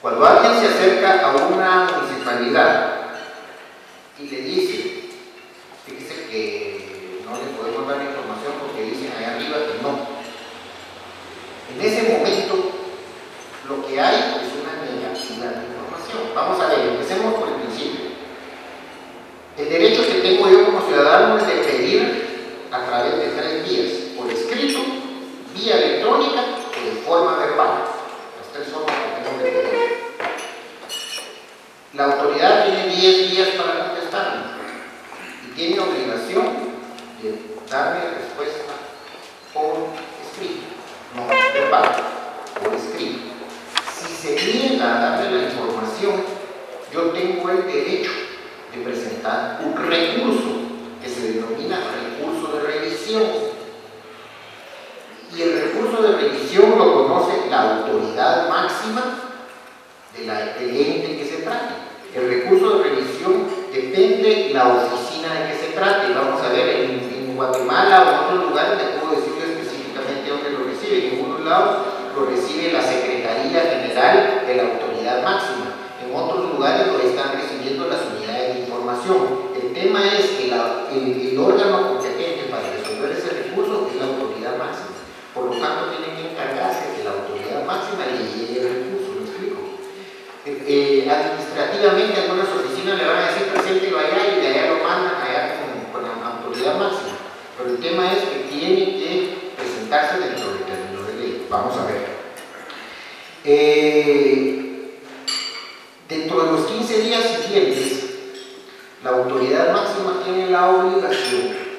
Cuando alguien se acerca a una municipalidad y le dice, fíjese que no le podemos dar información porque dicen allá arriba que no. En ese momento, lo que hay es una negativa de información. Vamos a ver, empecemos por el principio. El derecho que tengo yo como ciudadano es de pedir a través de 3 vías: por escrito, vía electrónica o de forma verbal. Las 3 son las que tengo que pedir. La autoridad tiene 10 días para contestarme y tiene obligación de darme respuesta por escrito, no verbal, por escrito. Si se niega a darme la información, yo tengo el derecho de presentar un recurso que se denomina recurso de revisión. Y el recurso de revisión lo conoce la autoridad máxima del ente que se trate. El recurso de revisión depende de la oficina de que se trate. Vamos a ver, en Guatemala o en otros lugares, le puedo decir específicamente dónde lo recibe. En algunos lados lo recibe la Secretaría General de la Autoridad Máxima. En otros lugares lo están recibiendo las unidades de información. El tema es que el órgano competente para resolver ese recurso es la autoridad máxima. Por lo tanto, tienen que encargarse que la autoridad máxima le llegue el recurso. ¿Me explico? Administrativamente, algunas oficinas le van a decir preséntelo allá y de allá lo mandan allá con la autoridad máxima. Pero el tema es que tiene que presentarse dentro del término de ley. Vamos a ver. Dentro de los 15 días siguientes, la autoridad máxima tiene la obligación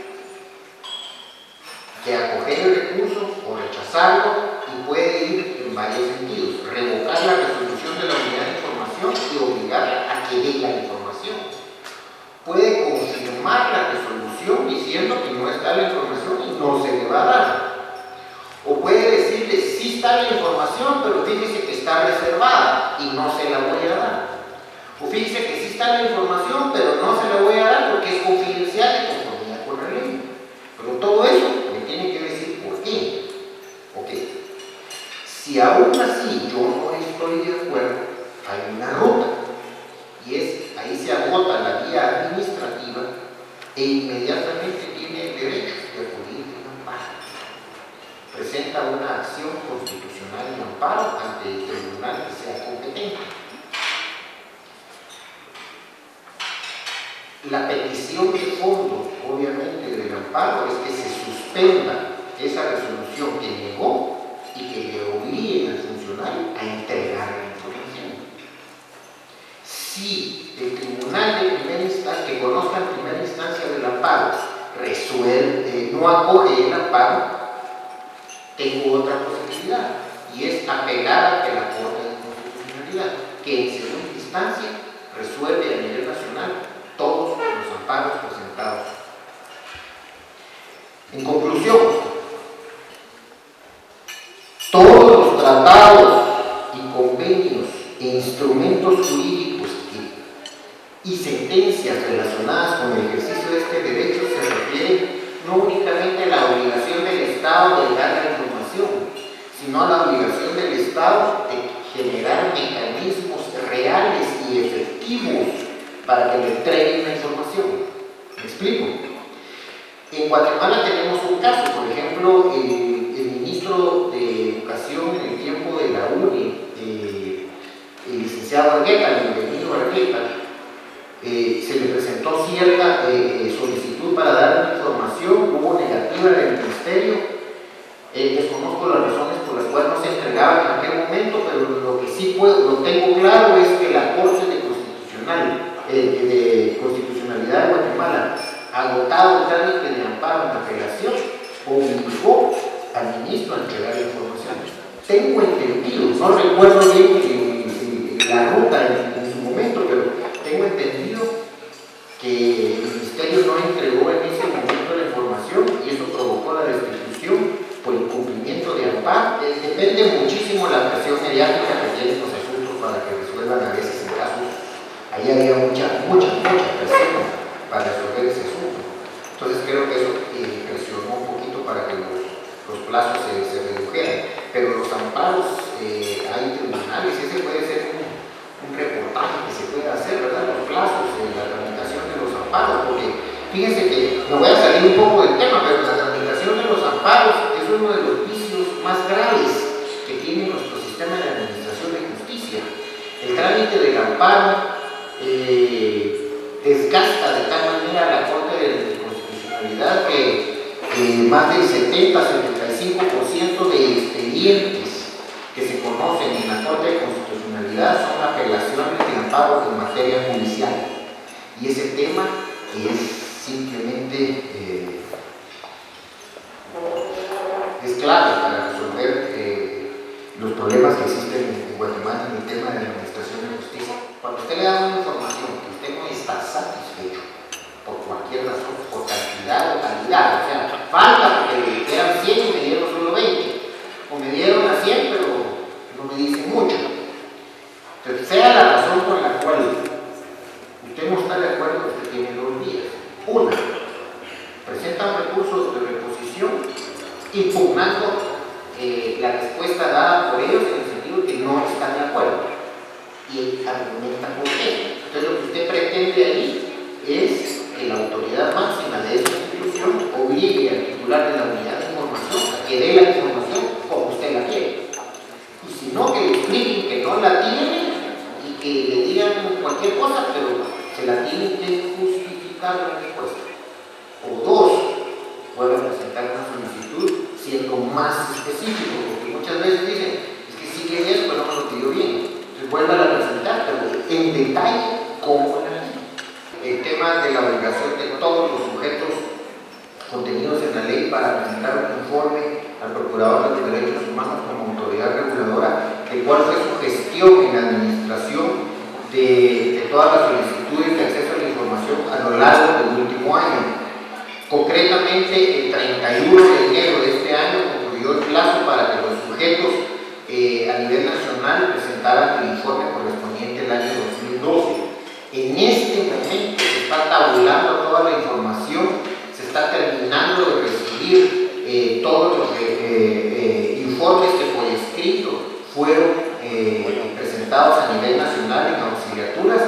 de acoger el recurso o rechazarlo, y puede ir en varios sentidos: revocar la resolución de la unidad de información y obligarla a que dé la información. Puede confirmar la resolución diciendo que no está la información y no se le va a dar. O puede decirle, sí está la información, pero fíjese que está reservada y no se la voy a dar. O fíjese que sí está la información, pero no se la voy a dar porque es confidencial y conformidad con la ley. Pero todo eso me tiene que decir por qué. Ok. Si aún así yo no estoy de acuerdo, hay una ruta. Y es, ahí se agota la vía administrativa e inmediatamente tiene el derecho de acudir al amparo. Presenta una acción constitucional de amparo ante el tribunal que sea competente. La petición de fondos, obviamente, del amparo es que se suspenda esa resolución que negó y que le obliguen al funcionario a entregar la información. Si el tribunal de primera instancia, que conozca en primera instancia del amparo, resuelve, no acoge el amparo, tengo otra posibilidad, y es apelar ante la Corte de Constitucionalidad, que en segunda instancia resuelve a nivel nacional todos los amparos presentados. En conclusión, todos los tratados y convenios e instrumentos jurídicos y sentencias relacionadas con el ejercicio de este derecho se refieren no únicamente a la obligación del Estado de dar la información, sino a la obligación del Estado de generar mecanismos reales y efectivos para que le entreguen la información. ¿Me explico? En Guatemala tenemos un caso, por ejemplo, el ministro de Educación en el tiempo de la UNI, el licenciado Argueta, el bienvenido Argueta, se le presentó cierta solicitud para dar información, hubo negativa del ministerio. Desconozco las razones por las cuales no se entregaba en aquel momento, pero lo que sí lo tengo claro es que la Corte de Constitucionalidad de Guatemala, agotado el trámite de amparo en apelación, obligó al ministro a entregar la información. Tengo entendido, no recuerdo bien la ruta en su momento, pero tengo entendido que el ministerio no entregó en ese momento la información y eso provocó la destitución por incumplimiento de amparo. Depende muchísimo la presión mediática que tienen los asuntos para que resuelvan a veces en casos. Ahí había mucha presión para resolver ese asunto. Entonces creo que eso presionó un poquito para que los plazos se redujeran. Pero los amparos, hay tribunales, ese puede ser Fíjense que me voy a salir un poco del tema, pero la tramitación de los amparos es uno de los vicios más graves que tiene nuestro sistema de administración de justicia. El trámite del amparo desgasta de tal manera a la Corte de Constitucionalidad que más del 70-75% de expedientes que se conocen en la Corte de Constitucionalidad son apelaciones de amparo en materia judicial. Y ese tema es simplemente es clave para resolver los problemas que existen en Guatemala en el tema de la administración de justicia. Cuando usted le da una información que usted no está satisfecho por cualquier razón, por cantidad o calidad, o sea, falta porque eran 100 y me dieron solo 20, o me dieron a 100 pero no me dicen mucho. Entonces, sea la razón por la cual usted no está de acuerdo, usted tiene 2 vías. Una, presenta un recurso de reposición impugnando la respuesta dada por ellos en el sentido de que no están de acuerdo y argumentan por qué. Entonces lo que usted pretende ahí es que la autoridad máxima de esa institución obligue al titular de la unidad de información a que dé la información como usted la quiere. Y si no, que le expliquen que no la tiene y que le digan cualquier cosa, pero se la tienen que justificar la respuesta. O 2, vuelven a presentar una solicitud siendo más específico, porque muchas veces dicen, es que sí que es, pero no me lo pidió bien. Entonces vuelvan a presentar, pero en detalle cómo la ley. El tema de la obligación de todos los sujetos contenidos en la ley para presentar un informe al Procurador de los Derechos Humanos como autoridad reguladora, de cuál fue su gestión en la administración de todas las solicitudes de acceso a la información a lo largo del último año. Concretamente, el 31 de enero de este año concluyó el plazo para que los sujetos a nivel nacional presentaran el informe correspondiente al año 2012. En este momento se está tabulando toda la información, se está terminando de recibir todos los informes que por escrito fueron presentados a nivel nacional en auxiliaturas,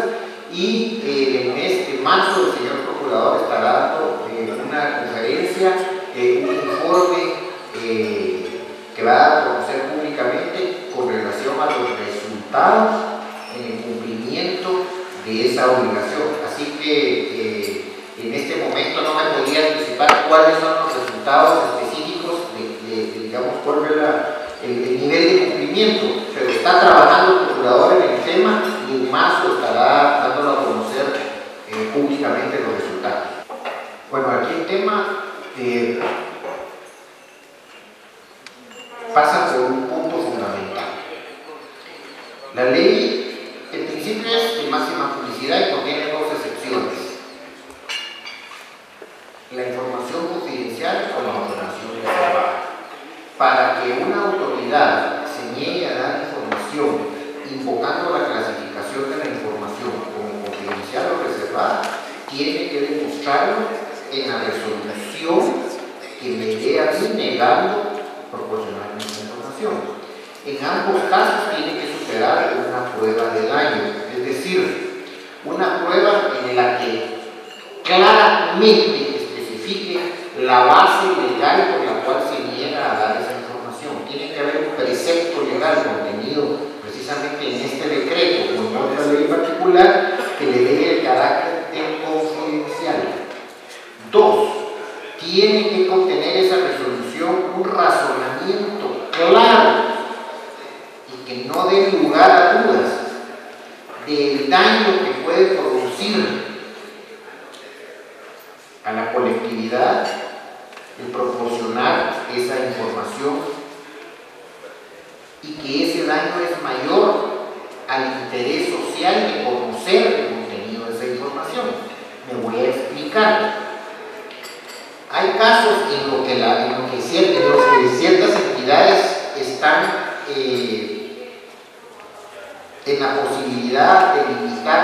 y el mes de marzo el señor Procurador estará dando una conferencia, un informe que va a conocer públicamente con relación a los resultados en el cumplimiento de esa obligación. Así que en este momento no me podía anticipar cuáles son los resultados específicos digamos, cuál es el nivel de cumplimiento, pero está trabajando el Procurador en el tema y en marzo estará dándolo a conocer públicamente los resultados. Bueno, aquí el tema pasa por un punto fundamental. La ley, en principio, es de máxima publicidad y contiene 2 excepciones: la información confidencial o la información reservada. Para que una autoridad se niegue a dar información invocando la clasificación de la información como confidencial o reservada, tiene que demostrarlo en la resolución que me dé a mí negando proporcionar esa información. En ambos casos tiene que superar una prueba de daño, es decir, una prueba en la que claramente especifique la base legal por la cual se niega a dar esa información. Tiene que haber un precepto legal contenido precisamente en este decreto o en otra ley particular que le dé el carácter de confidencial. 2, tiene que contener esa resolución un razonamiento claro y que no dé lugar a dudas del daño que puede producir a la colectividad el proporcionar esa información, y que ese daño es mayor al interés social de conocer el contenido de esa información. Me voy a explicar. Hay casos en los que ciertas entidades están en la posibilidad de limitar,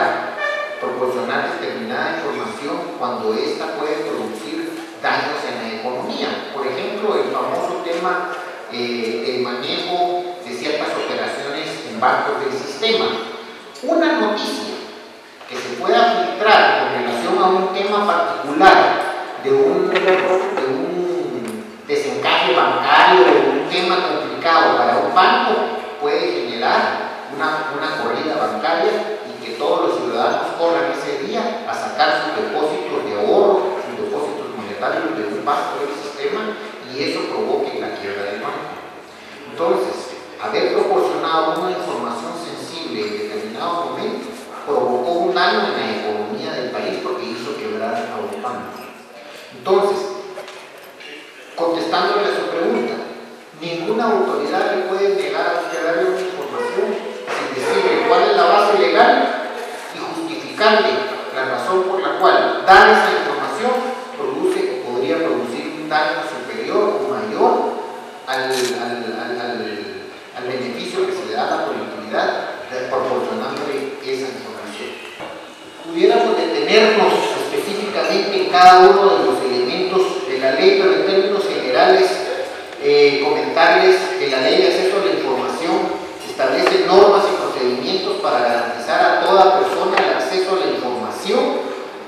proporcionar determinada información cuando ésta puede producir daños en la economía. Por ejemplo, el famoso tema del manejo de ciertas operaciones en bancos del sistema. Una noticia que se pueda filtrar con relación a un tema particular de un desencaje bancario, de un tema complicado para un banco, puede generar una corrida bancaria y que todos los ciudadanos corran ese día a sacar sus depósitos de ahorro, sus depósitos monetarios de un banco del sistema, y eso provoque la quiebra del banco. Entonces, haber proporcionado una información sensible en determinado momento provocó un daño en la economía del país porque hizo quebrar a un banco. Entonces, contestándole a su pregunta, ninguna autoridad le puede negar a usted darle una información sin decirle cuál es la base legal y justificarle la razón por la cual dar esa información podría producir un daño superior o mayor al beneficio que se le da a la colectividad proporcionándole esa información. Pudiéramos detenernos específicamente en cada uno de los elementos de la ley, pero en términos generales comentarles que la ley de acceso a la información establece normas y procedimientos para garantizar a toda persona el acceso a la información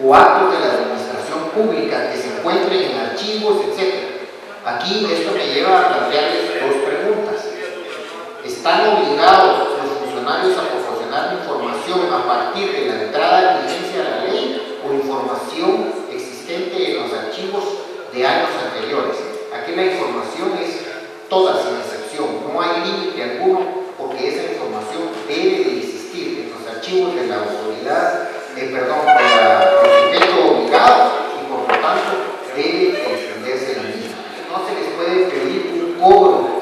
o actos de la administración pública que se encuentren en archivos, etc. Aquí esto me lleva a plantearles dos preguntas. ¿Están obligados los funcionarios a proporcionar información a partir de la entrada en vigencia de la ley o información existente en los archivos de años anteriores? Aquí la información es toda sin excepción, no hay límite alguno porque esa información debe de existir en los archivos de la autoridad, del sujeto obligado y por lo tanto debe extenderse la misma. No se les puede pedir un cobro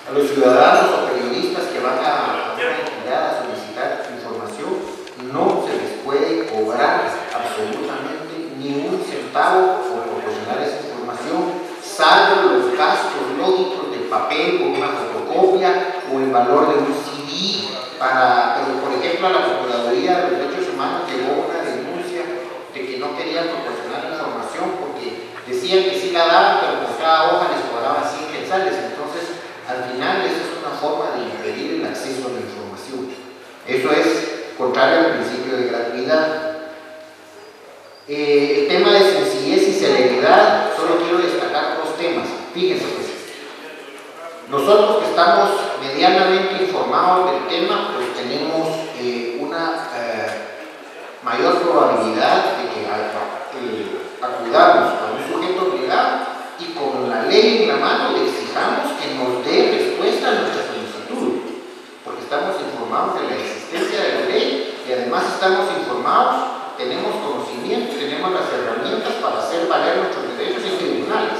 a los ciudadanos o periodistas que van a una entidad a solicitar información, no se les puede cobrar absolutamente ni un centavo por proporcionar esa información, salvo los gastos lógicos del papel con una fotocopia o el valor de un CD pero por ejemplo a la Procuraduría de los Derechos Humanos llegó una denuncia de que no querían proporcionar información porque decían que sí la daban, pero por cada hoja les cobraban 100 quetzales. Entonces, al final, eso es una forma de impedir el acceso a la información. Eso es contrario al principio de gratuidad. El tema de sencillez y celeridad, solo quiero destacar dos temas. Fíjense, pues, nosotros que estamos medianamente informados del tema, pues tenemos una mayor probabilidad de que acudamos a un sujeto obligado y con la ley en la mano le exijamos que nos dé respuesta a nuestra solicitud, porque estamos informados de la existencia de la ley y además estamos informados, tenemos conocimiento, tenemos las herramientas para hacer valer nuestros derechos en tribunales.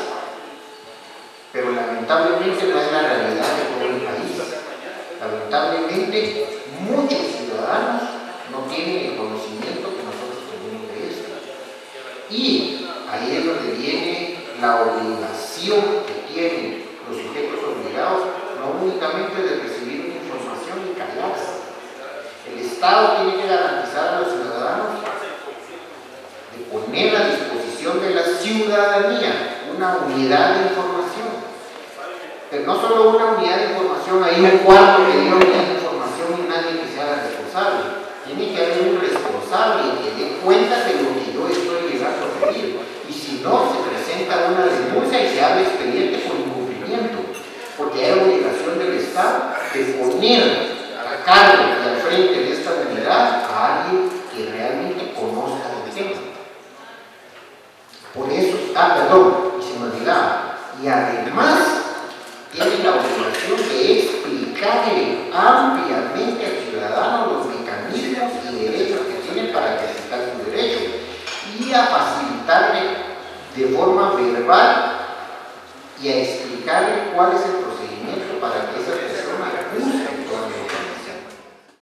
Pero lamentablemente no es la realidad de todo el país. Lamentablemente muchos ciudadanos no tienen el conocimiento que nosotros tenemos de esto. Y ahí es donde viene la obligación que tienen los sujetos obligados, no únicamente de recibir una información y callarse. El Estado tiene que garantizar a los ciudadanos de poner a disposición de la ciudadanía una unidad de información. Pero no solo una unidad de información, hay un cuarto que dio unidad de información y nadie que se haga responsable. Tiene que haber un responsable que dé cuenta de lo que yo estoy llegando a pedir. Y si no, se presenta una denuncia y se abre expediente por incumplimiento. Porque hay obligación del Estado de poner a cargo y al frente de esta unidad a alguien que realmente conozca el tema. Por eso, y se me olvidaba, y además tiene la obligación de explicarle ampliamente al ciudadano los mecanismos y derechos que tiene para ejercitar su derecho y a facilitarle de forma verbal y a explicarle cuál es el procedimiento para que esa